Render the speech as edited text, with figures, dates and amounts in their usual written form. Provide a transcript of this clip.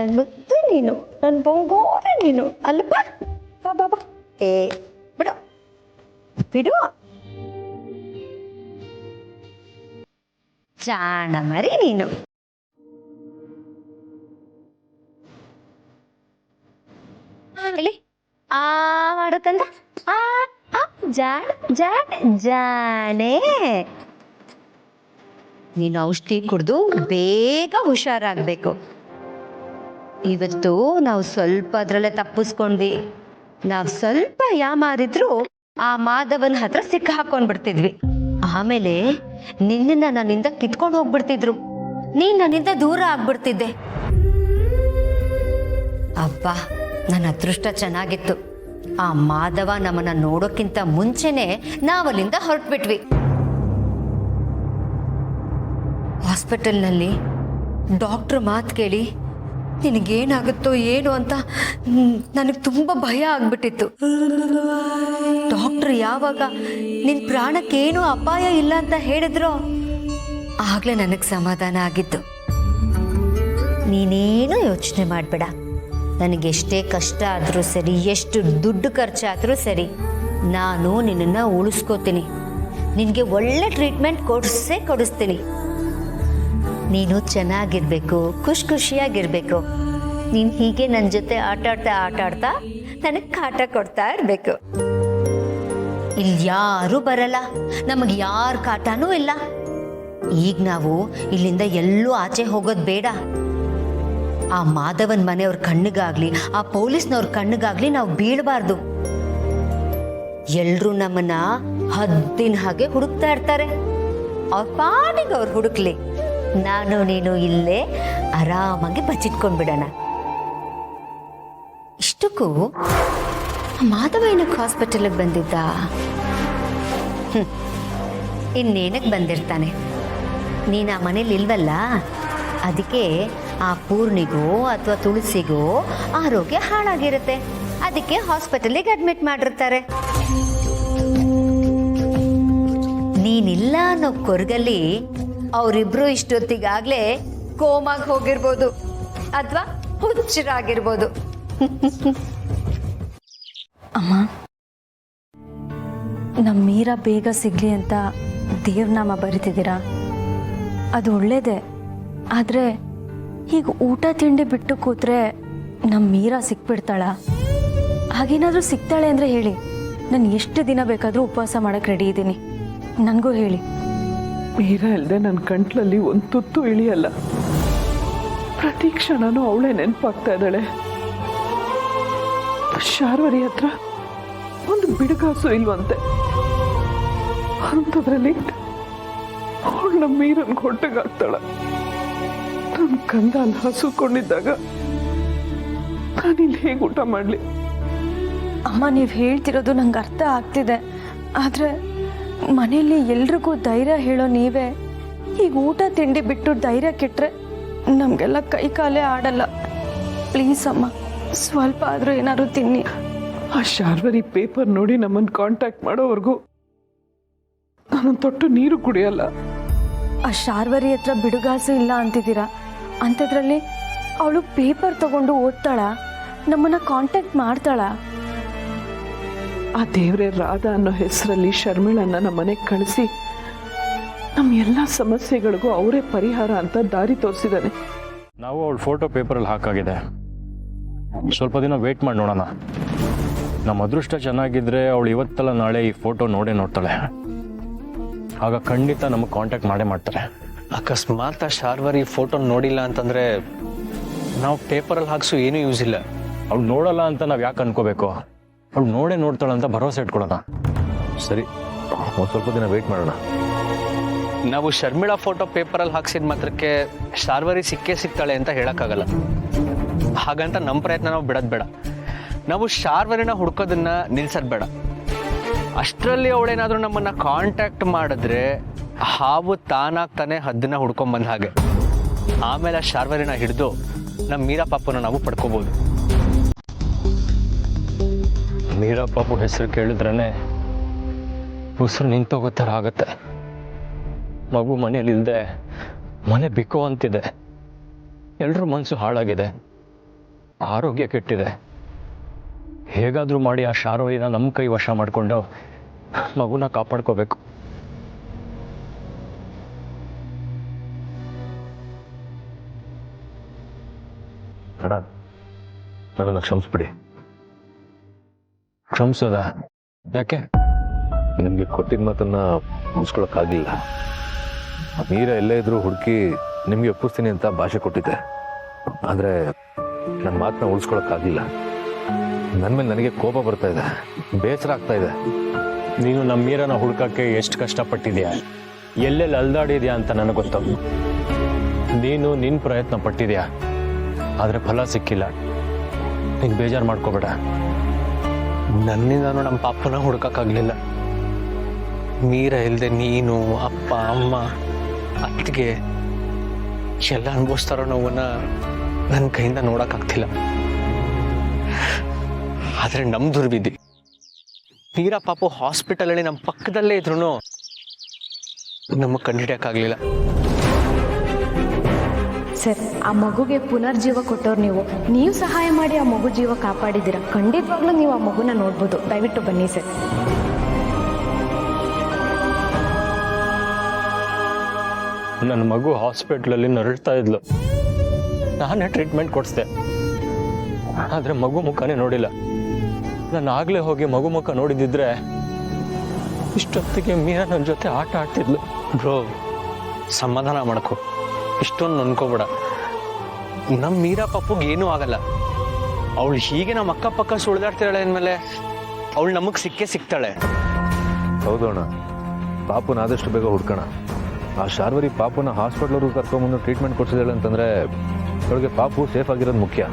ನನ್ನ ಮುದ್ದು ನೀನು, ನನ್ನ ಬಂಗಾರ ನೀನು ಅಲ್ವಾ? ಬಾ ಬಾ ಬಾ. ಏ ಬಿಡು ಬಿಡು, ಜಾಣ ಮರಿ ನೀನು. ಹೇಳಿ ಆ ಮಾಡುತ್ತಂದ. ಆ ಜಾಣ ಜಾಣ ಜಾಣೆ. ನೀನು ಔಷಧಿ ಕುಡಿದು ಬೇಗ ಹುಷಾರಾಗಬೇಕು. ಇವತ್ತು ನಾವು ಸ್ವಲ್ಪ ಅದರಲ್ಲೇ ತಪ್ಪಿಸ್ಕೊಂಡ್ವಿ. ನಾವು ಸ್ವಲ್ಪ ಯಾಮಾರಿದ್ರು ಆ ಮಾಧವನ ಹತ್ರ ಸಿಕ್ಕ ಹಾಕೊಂಡ್ಬಿಡ್ತಿದ್ವಿ. ಆಮೇಲೆ ನಿನ್ನನ್ನ ನನ್ನಿಂದ ಕಿತ್ಕೊಂಡು ಹೋಗ್ಬಿಡ್ತಿದ್ರು. ನೀನ್ ನನ್ನಿಂದ ದೂರ ಆಗ್ಬಿಡ್ತಿದ್ದೆ. ಅಬ್ಬ, ನನ್ನ ಅದೃಷ್ಟ ಚೆನ್ನಾಗಿತ್ತು. ಆ ಮಾಧವ ನಮ್ಮನ್ನ ನೋಡೋಕ್ಕಿಂತ ಮುಂಚೆನೆ ನಾವಲ್ಲಿಂದ ಹೊರಟ್ಬಿಟ್ವಿ. ಹಾಸ್ಪಿಟಲ್ನಲ್ಲಿ ಡಾಕ್ಟ್ರ್ ಮಾತು ಕೇಳಿ ನಿನಗೇನಾಗುತ್ತೋ ಏನು ಅಂತ ನನಗೆ ತುಂಬ ಭಯ ಆಗ್ಬಿಟ್ಟಿತ್ತು. ಡಾಕ್ಟ್ರ್ ಯಾವಾಗ ನಿನ್ನ ಪ್ರಾಣಕ್ಕೇನು ಅಪಾಯ ಇಲ್ಲ ಅಂತ ಹೇಳಿದ್ರೋ ಆಗಲೇ ನನಗೆ ಸಮಾಧಾನ ಆಗಿತ್ತು. ನೀನೇನು ಯೋಚನೆ ಮಾಡಬೇಡ. ನನಗೆಷ್ಟೇ ಕಷ್ಟ ಆದರೂ ಸರಿ, ಎಷ್ಟು ದುಡ್ಡು ಖರ್ಚಾದರೂ ಸರಿ, ನಾನು ನಿನ್ನನ್ನು ಉಳಿಸ್ಕೋತೀನಿ. ನಿನಗೆ ಒಳ್ಳೆ ಟ್ರೀಟ್ಮೆಂಟ್ ಕೊಡಿಸ್ತೀನಿ. ನೀನು ಚೆನ್ನಾಗಿರ್ಬೇಕು, ಖುಷಿಯಾಗಿರ್ಬೇಕು. ನೀನು ಹೀಗೆ ನನ್ನ ಜೊತೆ ಆಟಾಡ್ತಾ ನನಗೆ ಕಾಟ ಕೊಡ್ತಾ ಇರಬೇಕು. ಇಲ್ಲಿ ಯಾರೂ ಬರಲ್ಲ, ನಮಗೆ ಯಾರ ಕಾಟನೂ ಇಲ್ಲ. ಈಗ ನಾವು ಇಲ್ಲಿಂದ ಎಲ್ಲೂ ಆಚೆ ಹೋಗೋದು ಬೇಡ. ಆ ಮಾಧವನ್ ಮನೆಯವ್ರ ಕಣ್ಣಿಗಾಗ್ಲಿ, ಆ ಪೊಲೀಸ್ನವ್ರ ಕಣ್ಣಿಗಾಗ್ಲಿ ನಾವು ಬೀಳಬಾರ್ದು. ಎಲ್ರೂ ನಮ್ಮನ್ನ ಹದ್ದಿನ ಹಾಗೆ ಹುಡುಕ್ತಾ ಇರ್ತಾರೆ. ಅವ್ರ ಪಾಟಿಗೆ ಅವ್ರು ಹುಡುಕ್ಲಿ, ನಾನು ನೀನು ಇಲ್ಲೇ ಆರಾಮಾಗಿ ಬಚ್ಚಿಟ್ಕೊಂಡ್ಬಿಡೋಣ. ಇಷ್ಟಕ್ಕೂ ಮಾಧವ ಏನಕ್ಕೆ ಹಾಸ್ಪಿಟಲ್ಗೆ ಬಂದಿದ್ದ? ಇನ್ನೇನಕ್ಕೆ ಬಂದಿರ್ತಾನೆ? ನೀನು ಆ ಮನೇಲಿ ಇಲ್ವಲ್ಲ, ಅದಕ್ಕೆ ಆ ಪೂರ್ಣಿಗೋ ಅಥವಾ ತುಳಸಿಗೋ ಆರೋಗ್ಯ ಹಾಳಾಗಿರುತ್ತೆ. ಅದಕ್ಕೆ ಹಾಸ್ಪಿಟಲಿಗೆ ಅಡ್ಮಿಟ್ ಮಾಡಿರ್ತಾರೆ. ನೀನಿಲ್ಲ ಅನ್ನೋ ಕೊರಗಲ್ಲಿ ಅವರಿಬ್ರು ಇಷ್ಟೊತ್ತಿಗಾಗ್ಲೇ ಕೋಮಾಗಿ ಹೋಗಿರ್ಬೋದು ಅಥವಾ ಹುಚ್ಚರಾಗಿರ್ಬೋದು. ಅಮ್ಮ, ನಮ್ಮ ಮೀರಾ ಬೇಗ ಸಿಗ್ಲಿ ಅಂತ ದೇವ್ರನಾಮ ಬರಿತಿದ್ದೀರಾ, ಅದು ಒಳ್ಳೇದೇ. ಆದರೆ ಈಗ ಊಟ ತಿಂಡಿ ಬಿಟ್ಟು ಕೂತ್ರೆ ನಮ್ಮ ಮೀರಾ ಸಿಕ್ಬಿಡ್ತಾಳ? ಹಾಗೇನಾದರೂ ಸಿಗ್ತಾಳೆ ಅಂದರೆ ಹೇಳಿ, ನಾನು ಎಷ್ಟು ದಿನ ಬೇಕಾದರೂ ಉಪವಾಸ ಮಾಡೋಕ್ಕೆ ರೆಡಿ ಇದ್ದೀನಿ. ನನಗೂ ಹೇಳಿ. ಮೀರಾ ಇಲ್ಲದೆ ನನ್ನ ಕಂಟ್ಲಲ್ಲಿ ಒಂದು ತುತ್ತು ಇಳಿಯಲ್ಲ. ಪ್ರತಿ ಕ್ಷಣನೂ ಅವಳೇ ನೆನಪಾಗ್ತಾ ಇದ್ದಾಳೆ. ಶಾರ್ವರಿ ಹತ್ರ ಒಂದು ಬಿಡುಗಾಸು ಇಲ್ವಂತೆ. ಅಂಥದ್ರಲ್ಲಿ ಅವಳು ನಮ್ಮ ಮೀರನ್ ಹೊಟ್ಟೆಗಾಗ್ತಾಳ. ನನ್ನ ಕಂದ ಅಲ್ಲಿ ಹಸುಕೊಂಡಿದ್ದಾಗ ನಾನಿಲ್ಲಿ ಹೇಗೆ ಊಟ ಮಾಡಲಿ? ಅಮ್ಮ, ನೀವು ಹೇಳ್ತಿರೋದು ನಂಗೆ ಅರ್ಥ ಆಗ್ತಿದೆ. ಆದರೆ ಮನೆಯಲ್ಲಿ ಎಲ್ರಿಗೂ ಧೈರ್ಯ ಹೇಳೋ ನೀವೇ ಈಗ ಊಟ ತಿಂಡಿ ಬಿಟ್ಟು ಧೈರ್ಯ ಕೆಟ್ಟರೆ ನಮಗೆಲ್ಲ ಕೈ ಕಾಲೇ ಆಡಲ್ಲ. ಪ್ಲೀಸ್ ಅಮ್ಮ, ಸ್ವಲ್ಪ ಆದರೂ ಏನಾದ್ರು ತಿನ್ನಿ. ಆ ಶಾರ್ವರಿ ಪೇಪರ್ ನೋಡಿ ನಮ್ಮನ್ನು ಕಾಂಟ್ಯಾಕ್ಟ್ ಮಾಡೋವರೆಗೂ ನಾನೊಂದು ತೊಟ್ಟು ನೀರು ಕುಡಿಯಲ್ಲ. ಆ ಶಾರ್ವರಿ ಹತ್ರ ಬಿಡುಗಾಸು ಇಲ್ಲ ಅಂತಿದ್ದೀರಾ, ಅಂಥದ್ರಲ್ಲಿ ಅವಳು ಪೇಪರ್ ತಗೊಂಡು ಓದ್ತಾಳ, ನಮ್ಮನ್ನ ಕಾಂಟ್ಯಾಕ್ಟ್ ಮಾಡ್ತಾಳ? ಆ ದೇವ್ರೆ ರಾಧಾ ಅನ್ನೋ ಹೆಸರಲ್ಲಿ ಶರ್ಮಿಳನ್ನ ನಮ್ಮ ಮನೆಗೆ ಕಳಿಸಿ ನಮ್ಮ ಎಲ್ಲ ಸಮಸ್ಯೆಗಳಿಗೂ ಅವರೇ ಪರಿಹಾರ ಅಂತ ದಾರಿ ತೋರಿಸಿದ್ದಾನೆ. ನಾವು ಅವಳ ಫೋಟೋ ಪೇಪರಲ್ಲಿ ಹಾಕಾಗಿದೆ. ಸ್ವಲ್ಪ ದಿನ ವೇಟ್ ಮಾಡಿ ನೋಡೋಣ. ನಮ್ಮ ಅದೃಷ್ಟ ಚೆನ್ನಾಗಿದ್ರೆ ಅವಳು ಇವತ್ತಲ್ಲ ನಾಳೆ ಈ ಫೋಟೋ ನೋಡ್ತಾಳೆ. ಆಗ ಖಂಡಿತ ನಮಗೆ ಕಾಂಟ್ಯಾಕ್ಟ್ ಮಾಡ್ತಾರೆ. ಅಕಸ್ಮಾತ್ ಆ ಶಾರ್ವರಿ ಫೋಟೋ ನೋಡಿಲ್ಲ ಅಂತಂದ್ರೆ ನಾವು ಪೇಪರಲ್ಲಿ ಹಾಕ್ಸು ಏನೂ ಯೂಸ್ ಇಲ್ಲ. ಅವಳು ನೋಡಲ್ಲ ಅಂತ ನಾವು ಯಾಕೆ ಅನ್ಕೋಬೇಕು? ಅವಳು ನೋಡ್ತಾಳೆ ಅಂತ ಭರವಸೆ ಇಟ್ಕೊಳ್ಳೋಣ. ಸರಿ, ಒಂದು ಸ್ವಲ್ಪ ದಿನ ವೇಟ್ ಮಾಡೋಣ. ನಾವು ಶರ್ಮಿಳಾ ಫೋಟೋ ಪೇಪರಲ್ಲಿ ಹಾಕ್ಸಿದ ಮಾತ್ರಕ್ಕೆ ಶಾರ್ವರಿ ಸಿಗ್ತಾಳೆ ಅಂತ ಹೇಳಕ್ಕಾಗಲ್ಲ. ಹಾಗಂತ ನಮ್ಮ ಪ್ರಯತ್ನ ನಾವು ಬಿಡೋದು ಬೇಡ. ನಾವು ಶಾರ್ವರಿನ ಹುಡ್ಕೋದನ್ನ ನಿಲ್ಸೋದು ಬೇಡ. ಅಷ್ಟರಲ್ಲಿ ಅವಳೇನಾದ್ರೂ ನಮ್ಮನ್ನ ಕಾಂಟ್ಯಾಕ್ಟ್ ಮಾಡಿದ್ರೆ ಹಾವು ತಾನಾಗ್ತಾನೆ ಹದ್ದನ್ನ ಹುಡ್ಕೊಂಬಂದ ಹಾಗೆ. ಆಮೇಲೆ ಆ ಶಾರ್ವರಿನ ಹಿಡಿದು ನಮ್ಮ ಮೀರಾ ಪಾಪನ ನಾವು ಪಡ್ಕೋಬಹುದು. ಮೀರಾ ಪಾಪು ಹೆಸರು ಕೇಳಿದ್ರೇ ಉಸಿರು ನಿಂತೋಗೋ ಥರ ಆಗತ್ತೆ. ಮಗು ಮನೇಲಿಲ್ಲದೆ ಮನೆ ಬಿಕ್ಕೋ ಅಂತಿದೆ. ಎಲ್ರ ಮನಸ್ಸು ಹಾಳಾಗಿದೆ. ಆರೋಗ್ಯ ಕೆಟ್ಟಿದೆ. ಹೇಗಾದರೂ ಮಾಡಿ ಆ ಶಾರ್ವರಿನ ನಮ್ಮ ಕೈ ವಶ ಮಾಡಿಕೊಂಡು ಮಗುನ ಕಾಪಾಡ್ಕೋಬೇಕು. ಅಣ್ಣ, ನನ್ನನ್ನು ಕ್ಷಮಿಸ್ಬಿಡಿ. ಕ್ಷಮಿಸೋದ? ಯಾಕೆ? ನಿಮಗೆ ಕೊಟ್ಟಿದ್ದ ಮಾತನ್ನ ಮುಗಿಸ್ಕೊಳಕ್ಕಾಗಲಿಲ್ಲ. ಮೀರಾ ಎಲ್ಲೇ ಇದ್ರೂ ಹುಡುಕಿ ನಿಮಗೆ ಒಪ್ಪಿಸ್ತೀನಿ ಅಂತ ಭಾಷೆ ಕೊಟ್ಟಿದ್ದೆ. ಆದರೆ ನನ್ನ ಮಾತನ್ನ ಉಳಿಸ್ಕೊಳಕ್ಕಾಗಲಿಲ್ಲ. ನನ್ನ ಮೇಲೆ ನನಗೆ ಕೋಪ ಬರ್ತಾ ಇದೆ, ಬೇಸರ ಆಗ್ತಾ ಇದೆ. ನೀನು ನಮ್ಮ ಮೀರನ ಹುಡುಕಕ್ಕೆ ಎಷ್ಟು ಕಷ್ಟಪಟ್ಟಿದ್ಯಾ, ಎಲ್ಲೆಲ್ಲಿ ಅಲ್ದಾಡಿದ್ಯಾ ಅಂತ ನನಗೆ ಗೊತ್ತು. ನೀನು ನಿನ್ನ ಪ್ರಯತ್ನ ಪಟ್ಟಿದ್ಯಾ, ಆದರೆ ಫಲ ಸಿಕ್ಕಿಲ್ಲ. ನೀನು ಬೇಜಾರು ಮಾಡ್ಕೋಬೇಡ. ನನ್ನಿಂದನೂ ನಮ್ಮ ಪಾಪನ ಹುಡುಕಕ್ಕಾಗಲಿಲ್ಲ. ಮೀರಾ ಇಲ್ಲದೆ ನೀನು, ಅಪ್ಪ, ಅಮ್ಮ, ಅತ್ತಿಗೆ ಎಲ್ಲ ಅನುಭವಿಸ್ತಾರೋ ನೋವನ್ನ ನನ್ನ ಕೈಯಿಂದ ನೋಡೋಕ್ಕಾಗ್ತಿಲ್ಲ. ಆದರೆ ನಮ್ಮ ದುರ್ವಿಧಿ, ಮೀರಾ ಪಾಪು ಹಾಸ್ಪಿಟಲಲ್ಲಿ ನಮ್ಮ ಪಕ್ಕದಲ್ಲೇ ಇದ್ರು ನಮಗೆ ಕಂಡುಹಿಡಿಯೋಕ್ಕಾಗಲಿಲ್ಲ. ಸರ್, ಆ ಮಗುಗೆ ಪುನರ್ಜೀವ ಕೊಟ್ಟವ್ರು ನೀವು ಸಹಾಯ ಮಾಡಿ ಆ ಮಗು ಜೀವ ಕಾಪಾಡಿದ್ದೀರಾ. ಖಂಡಿತವಾಗ್ಲೂ ನೀವು ಆ ಮಗುನ ನೋಡ್ಬೋದು. ದಯವಿಟ್ಟು ಬನ್ನಿ ಸರ್. ನನ್ನ ಮಗು ಹಾಸ್ಪಿಟ್ಲಲ್ಲಿ ನರಳ್ತಾ ಇದ್ಲು. ನಾನೇ ಟ್ರೀಟ್ಮೆಂಟ್ ಕೊಡಿಸ್ದೆ, ಆದರೆ ಮಗು ಮುಖನೇ ನೋಡಿಲ್ಲ. ನಾನು ಆಗಲೇ ಹೋಗಿ ಮಗು ಮುಖ ನೋಡಿದಿದ್ರೆ ಇಷ್ಟೊತ್ತಿಗೆ ಮೀರಾ ನನ್ನ ಜೊತೆ ಆಟ ಆಡ್ತಿದ್ಲು. ಬ್ರೋ, ಸಮಾಧಾನ ಮಾಡ್ಕೊ, ಇಷ್ಟೊಂದು ನೊನ್ಕೋಬೇಡ. ನಮ್ಮ ಮೀರಾ ಪಾಪುಗೆ ಏನೂ ಆಗಲ್ಲ. ಅವಳು ಹೀಗೆ ನಮ್ಮ ಅಕ್ಕಪಕ್ಕ ಸುಳಿದಾಡ್ತಿದ್ದಾಳೆ ಅಂದಮೇಲೆ ಅವಳು ನಮಗೆ ಸಿಗ್ತಾಳೆ. ಹೌದು ಅಣ್ಣ, ಪಾಪುನ ಆದಷ್ಟು ಬೇಗ ಹುಡ್ಕೋಣ. ಆ ಶಾರ್ವರಿ ಪಾಪುನ ಹಾಸ್ಪಿಟ್ಲ್ವರೆಗೂ ಕರ್ಕೊಂಬಂದು ಟ್ರೀಟ್ಮೆಂಟ್ ಕೊಡ್ಸಿದಾಳೆ ಅಂತಂದ್ರೆ ಅವಳಿಗೆ ಪಾಪು ಸೇಫ್ ಆಗಿರೋದು ಮುಖ್ಯ.